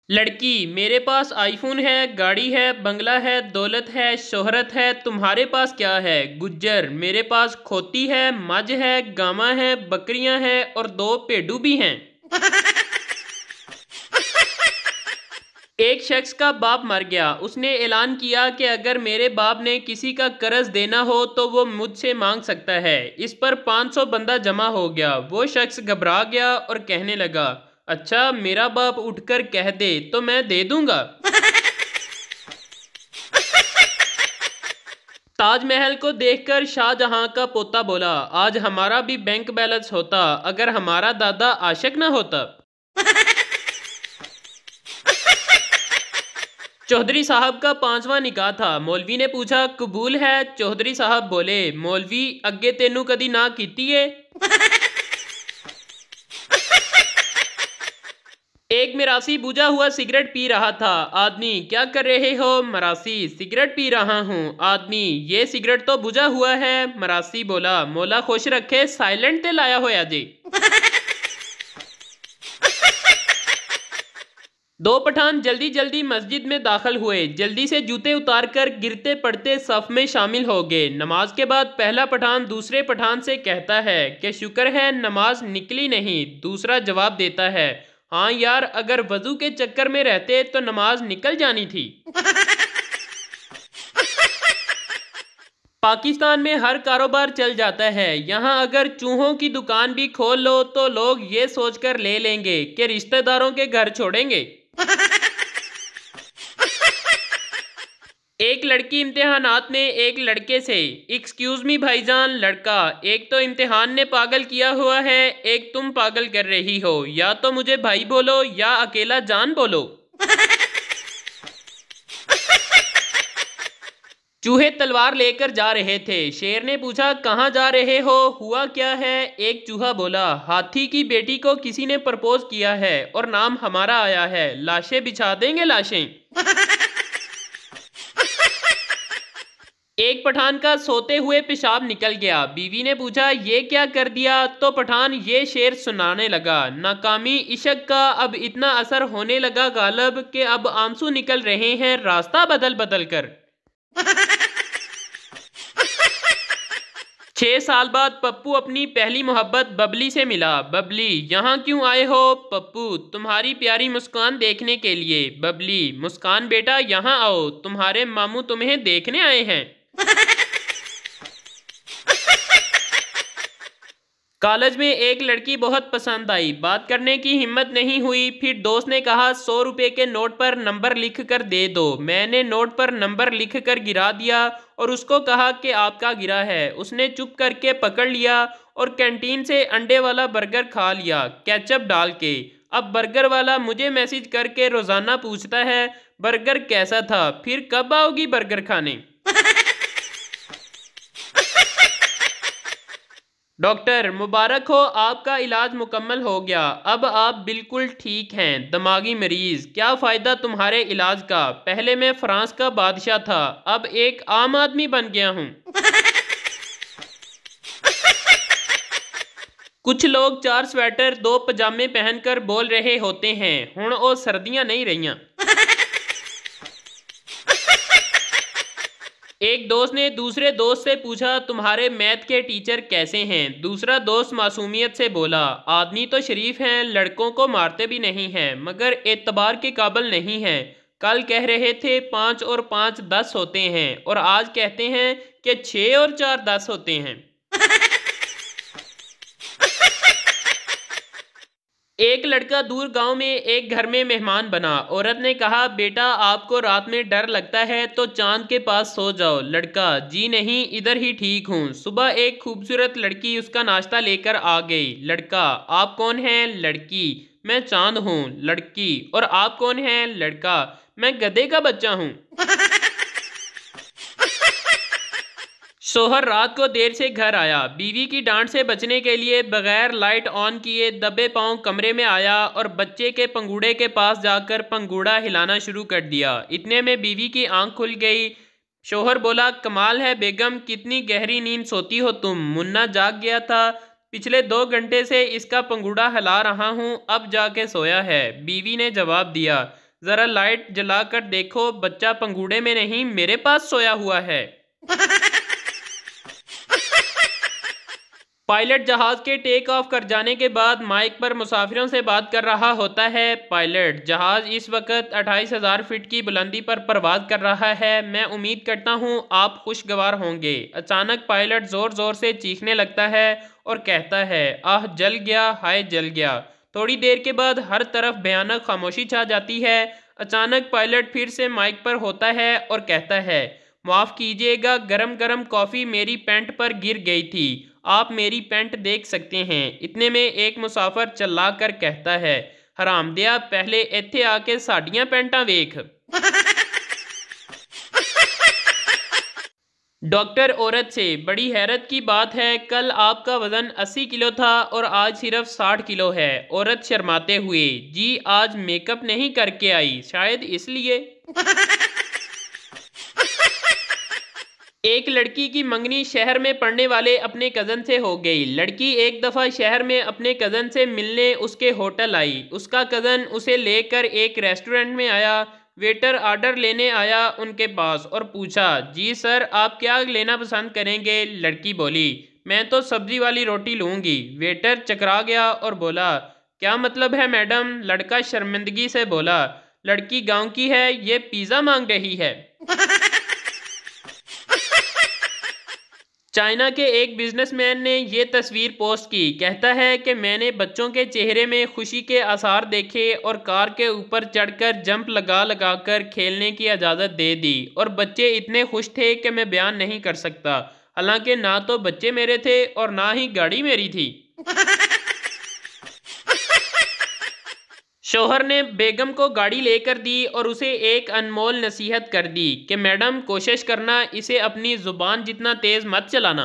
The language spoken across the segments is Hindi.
लड़की, मेरे पास आईफोन है, गाड़ी है, बंगला है, दौलत है, शोहरत है, तुम्हारे पास क्या है? गुज्जर, मेरे पास खोती है, मझ है, गामा है, बकरियां हैं और दो पेडू भी हैं। एक शख्स का बाप मर गया। उसने ऐलान किया कि अगर मेरे बाप ने किसी का कर्ज देना हो तो वो मुझसे मांग सकता है। इस पर 500 बंदा जमा हो गया। वो शख्स घबरा गया और कहने लगा, अच्छा मेरा बाप उठकर कह दे तो मैं दे दूंगा। ताजमहल को देखकर शाहजहां का पोता बोला, आज हमारा भी बैंक बैलेंस होता अगर हमारा दादा आशिक ना होता। चौधरी साहब का 5वां निकाह था। मौलवी ने पूछा, कबूल है? चौधरी साहब बोले, मौलवी अगे तेनू कदी ना कीती है? एक मिरासी बुझा हुआ सिगरेट पी रहा था। आदमी, क्या कर रहे हो? मरासी, सिगरेट पी रहा हूँ। आदमी, ये सिगरेट तो बुझा हुआ है। मरासी बोला, मौला खुश रखे, साइलेंट ते लाया होया जी। दो पठान जल्दी जल्दी मस्जिद में दाखिल हुए। जल्दी से जूते उतारकर गिरते पड़ते सफ में शामिल हो गए। नमाज के बाद पहला पठान दूसरे पठान से कहता है कि शुक्र है नमाज निकली नहीं। दूसरा जवाब देता है, हाँ यार, अगर वजू के चक्कर में रहते तो नमाज निकल जानी थी। पाकिस्तान में हर कारोबार चल जाता है। यहाँ अगर चूहों की दुकान भी खोल लो तो लोग ये सोचकर ले लेंगे कि रिश्तेदारों के घर छोड़ेंगे। एक लड़की इम्तिहानात में एक लड़के से, एक्सक्यूज मी भाईजान। लड़का, एक तो इम्तिहान ने पागल किया हुआ है, एक तुम पागल कर रही हो। या तो मुझे भाई बोलो या अकेला जान बोलो। चूहे तलवार लेकर जा रहे थे। शेर ने पूछा, कहाँ जा रहे हो? हुआ क्या है? एक चूहा बोला, हाथी की बेटी को किसी ने प्रपोज किया है और नाम हमारा आया है। लाशें बिछा देंगे लाशें। एक पठान का सोते हुए पेशाब निकल गया। बीवी ने पूछा, ये क्या कर दिया? तो पठान ये शेर सुनाने लगा, नाकामी इश्क का अब इतना असर होने लगा गालब कि अब आंसू निकल रहे हैं रास्ता बदल बदल कर। 6 साल बाद पप्पू अपनी पहली मोहब्बत बबली से मिला। बबली, यहाँ क्यों आए हो? पप्पू, तुम्हारी प्यारी मुस्कान देखने के लिए। बबली, मुस्कान बेटा यहाँ आओ, तुम्हारे मामू तुम्हें देखने आए हैं। कॉलेज में एक लड़की बहुत पसंद आई। बात करने की हिम्मत नहीं हुई। फिर दोस्त ने कहा, 100 रुपए के नोट पर नंबर लिख कर दे दो। मैंने नोट पर नंबर लिख कर गिरा दिया और उसको कहा कि आपका गिरा है। उसने चुप करके पकड़ लिया और कैंटीन से अंडे वाला बर्गर खा लिया, केचप डाल के। अब बर्गर वाला मुझे मैसेज करके रोजाना पूछता है, बर्गर कैसा था, फिर कब आओगी बर्गर खाने? डॉक्टर, मुबारक हो, आपका इलाज मुकम्मल हो गया। अब आप बिल्कुल ठीक हैं। दिमागी मरीज, क्या फ़ायदा तुम्हारे इलाज का? पहले मैं फ्रांस का बादशाह था, अब एक आम आदमी बन गया हूँ। कुछ लोग 4 स्वेटर 2 पजामे पहनकर बोल रहे होते हैं, हुण ओ सर्दियाँ नहीं रहियां। एक दोस्त ने दूसरे दोस्त से पूछा, तुम्हारे मैथ के टीचर कैसे हैं? दूसरा दोस्त मासूमियत से बोला, आदमी तो शरीफ हैं, लड़कों को मारते भी नहीं हैं, मगर एतबार के काबिल नहीं हैं। कल कह रहे थे 5 और 5 10 होते हैं और आज कहते हैं कि 6 और 4 10 होते हैं। एक लड़का दूर गांव में एक घर में मेहमान बना। औरत ने कहा, बेटा आपको रात में डर लगता है तो चांद के पास सो जाओ। लड़का, जी नहीं, इधर ही ठीक हूँ। सुबह एक खूबसूरत लड़की उसका नाश्ता लेकर आ गई। लड़का, आप कौन हैं? लड़की, मैं चांद हूँ। लड़की, और आप कौन हैं? लड़का, मैं गधे का बच्चा हूँ। शोहर रात को देर से घर आया। बीवी की डांट से बचने के लिए बगैर लाइट ऑन किए दबे पांव कमरे में आया और बच्चे के पंगूड़े के पास जाकर पंगूड़ा हिलाना शुरू कर दिया। इतने में बीवी की आंख खुल गई। शोहर बोला, कमाल है बेगम, कितनी गहरी नींद सोती हो तुम। मुन्ना जाग गया था, पिछले 2 घंटे से इसका पंगूड़ा हिला रहा हूँ, अब जाके सोया है। बीवी ने जवाब दिया, जरा लाइट जला कर देखो, बच्चा पंगूड़े में नहीं मेरे पास सोया हुआ है। पायलट जहाज के टेक ऑफ कर जाने के बाद माइक पर मुसाफिरों से बात कर रहा होता है। पायलट, जहाज इस वक्त 28,000 फीट की बुलंदी पर परवाज कर रहा है। मैं उम्मीद करता हूँ आप खुशगवार होंगे। अचानक पायलट जोर जोर से चीखने लगता है और कहता है, आह जल गया, हाय जल गया। थोड़ी देर के बाद हर तरफ भयानक खामोशी छा जाती है। अचानक पायलट फिर से माइक पर होता है और कहता है, माफ़ कीजिएगा, गरम गरम कॉफ़ी मेरी पैंट पर गिर गई थी, आप मेरी पैंट देख सकते हैं। इतने में एक मुसाफिर चिल्ला कर कहता है, हरामदिया, पहले इत्थे आके साडियां पैंटां वेख। डॉक्टर औरत से, बड़ी हैरत की बात है, कल आपका वजन 80 किलो था और आज सिर्फ 60 किलो है। औरत शर्माते हुए, जी आज मेकअप नहीं करके आई, शायद इसलिए। एक लड़की की मंगनी शहर में पढ़ने वाले अपने कज़न से हो गई। लड़की एक दफ़ा शहर में अपने कज़न से मिलने उसके होटल आई। उसका कज़न उसे लेकर एक रेस्टोरेंट में आया। वेटर ऑर्डर लेने आया उनके पास और पूछा, जी सर आप क्या लेना पसंद करेंगे? लड़की बोली, मैं तो सब्ज़ी वाली रोटी लूँगी। वेटर चकरा गया और बोला, क्या मतलब है मैडम? लड़का शर्मिंदगी से बोला, लड़की गाँव की है, ये पिज़्ज़ा मांग रही है। चाइना के एक बिजनेसमैन ने ये तस्वीर पोस्ट की। कहता है कि मैंने बच्चों के चेहरे में खुशी के आसार देखे और कार के ऊपर चढ़कर जंप लगा लगा कर खेलने की इजाज़त दे दी और बच्चे इतने खुश थे कि मैं बयान नहीं कर सकता। हालांकि ना तो बच्चे मेरे थे और ना ही गाड़ी मेरी थी। शौहर ने बेगम को गाड़ी लेकर दी और उसे एक अनमोल नसीहत कर दी कि मैडम कोशिश करना, इसे अपनी जुबान जितना तेज मत चलाना।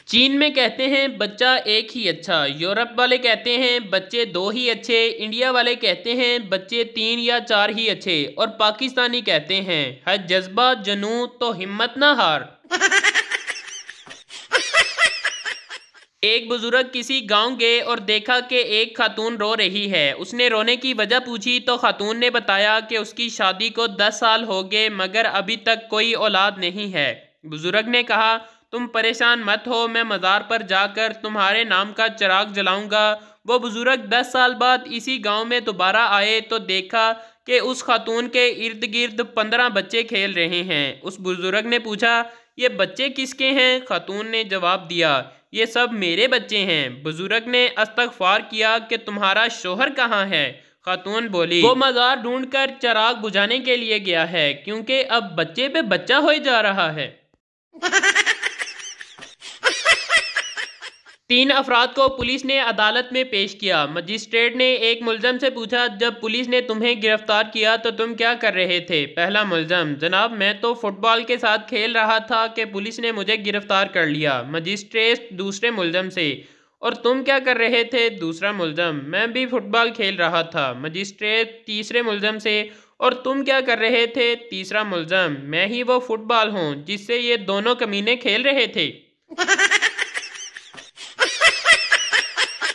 चीन में कहते हैं बच्चा एक ही अच्छा, यूरोप वाले कहते हैं बच्चे दो ही अच्छे, इंडिया वाले कहते हैं बच्चे 3 या 4 ही अच्छे और पाकिस्तानी कहते हैं है जज्बा जनू तो हिम्मत ना हार। एक बुजुर्ग किसी गांव गए और देखा कि एक खातून रो रही है। उसने रोने की वजह पूछी तो खातून ने बताया कि उसकी शादी को 10 साल हो गए मगर अभी तक कोई औलाद नहीं है। बुजुर्ग ने कहा, तुम परेशान मत हो, मैं मज़ार पर जाकर तुम्हारे नाम का चिराग जलाऊंगा। वो बुजुर्ग 10 साल बाद इसी गांव में दोबारा आए तो देखा कि उस खातून के इर्द गिर्द 15 बच्चे खेल रहे हैं। उस बुजुर्ग ने पूछा, ये बच्चे किसके हैं? खातून ने जवाब दिया, ये सब मेरे बच्चे हैं। बुजुर्ग ने इस्तग़फ़ार किया कि तुम्हारा शौहर कहाँ है? खातून बोली, वो मज़ार ढूंढकर चिराग बुझाने के लिए गया है क्योंकि अब बच्चे पे बच्चा होए जा रहा है। 3 अफराद को पुलिस ने अदालत में पेश किया। मजिस्ट्रेट ने एक मुलजम से पूछा, जब पुलिस ने तुम्हें गिरफ्तार किया तो तुम क्या कर रहे थे? पहला मुलजम, जनाब मैं तो फुटबॉल के साथ खेल रहा था कि पुलिस ने मुझे गिरफ्तार कर लिया। मजिस्ट्रेट दूसरे मुलजम से, और तुम क्या कर रहे थे? दूसरा मुलजम, मैं भी फुटबॉल खेल रहा था। मजिस्ट्रेट तीसरे मुलजम से, और तुम क्या कर रहे थे? तीसरा मुलजम, मैं ही वो फुटबॉल हूँ जिससे ये दोनों कमीने खेल रहे थे।